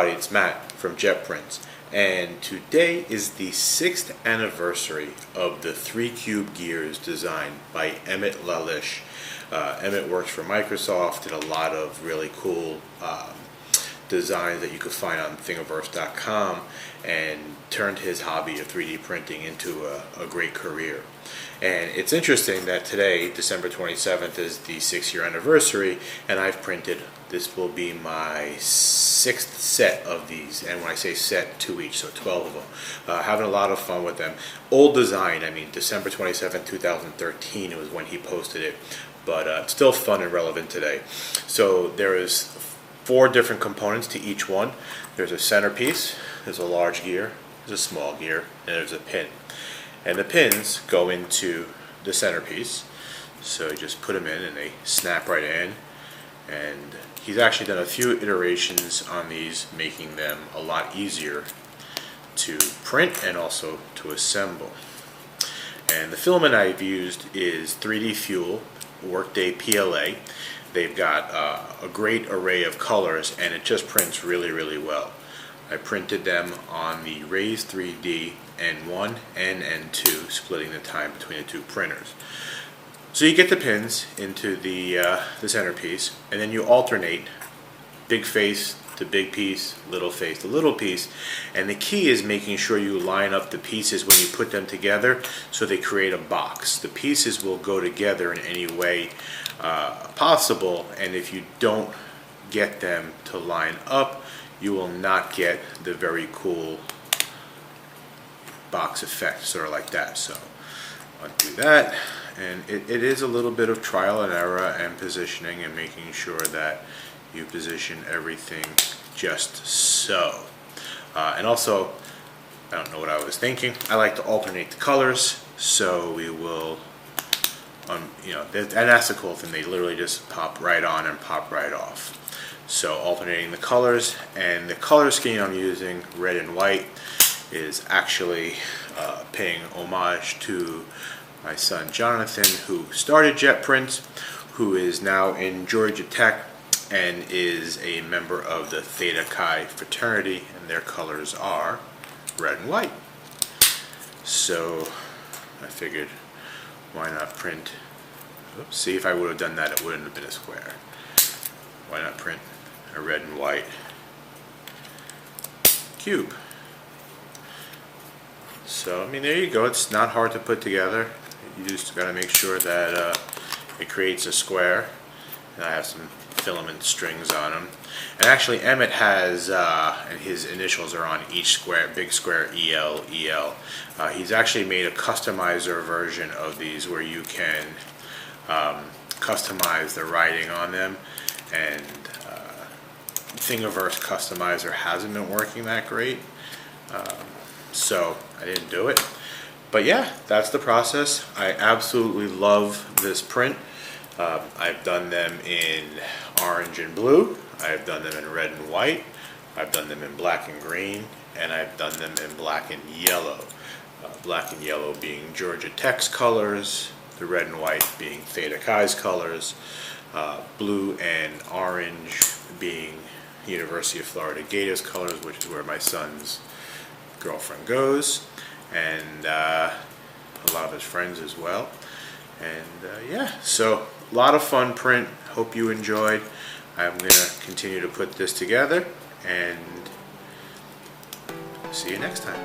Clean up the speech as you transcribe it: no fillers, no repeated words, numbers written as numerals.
everybody, it's Matt from Jet Prints, and today is the 6th anniversary of the 3-cube gears designed by Emmett Lalish. Emmett works for Microsoft, did a lot of really cool designs that you could find on thingiverse.com, and turned his hobby of 3D printing into a great career. And it's interesting that today, December 27th, is the 6-year anniversary, and I've printed, this will be my 6th set of these, and when I say set, 2 each, so 12 of them. Having a lot of fun with them. Old design, I mean, December 27th, 2013 was when he posted it, but still fun and relevant today. So there is 4 different components to each one. There's a centerpiece, there's a large gear, there's a small gear, and there's a pin. And the pins go into the centerpiece, so you just put them in and they snap right in. And he's actually done a few iterations on these, making them a lot easier to print and also to assemble. And the filament I've used is 3D Fuel Workday PLA. They've got a great array of colors, and it just prints really, really well. I printed them on the Raise3D N1 and N2, splitting the time between the 2 printers. So you get the pins into the centerpiece, and then you alternate big face to big piece, little face to little piece, and the key is making sure you line up the pieces when you put them together so they create a box. The pieces will go together in any way possible, and if you don't get them to line up, you will not get the very cool box effect, sort of like that. So undo that, and it is a little bit of trial and error and positioning and making sure that you position everything just so. And also, I don't know what I was thinking, I like to alternate the colors, so we will you know, and that's the cool thing, they literally just pop right on and pop right off. So alternating the colors, and the color scheme I'm using, red and white, is actually paying homage to my son Jonathan, who started Jet Prints, who is now in Georgia Tech and is a member of the Theta Chi fraternity, and their colors are red and white. So I figured, why not print, oops, see, if I would have done that, it wouldn't have been a square. Why not print a red and white cube? So, I mean, there you go. It's not hard to put together. You just got to make sure that it creates a square. And I have some filament strings on them. And actually, Emmett has, and his initials are on each square, big square, EL, EL. He's actually made a customizer version of these where you can customize the writing on them. And Thingiverse Customizer hasn't been working that great, so I didn't do it. But yeah, that's the process. I absolutely love this print. I've done them in orange and blue, I've done them in red and white, I've done them in black and green, and I've done them in black and yellow. Black and yellow being Georgia Tech's colors, the red and white being Theta Chi's colors, blue and orange being University of Florida Gators colors, which is where my son's girlfriend goes, and a lot of his friends as well. And yeah, so a lot of fun print. Hope you enjoyed. I'm going to continue to put this together, and see you next time.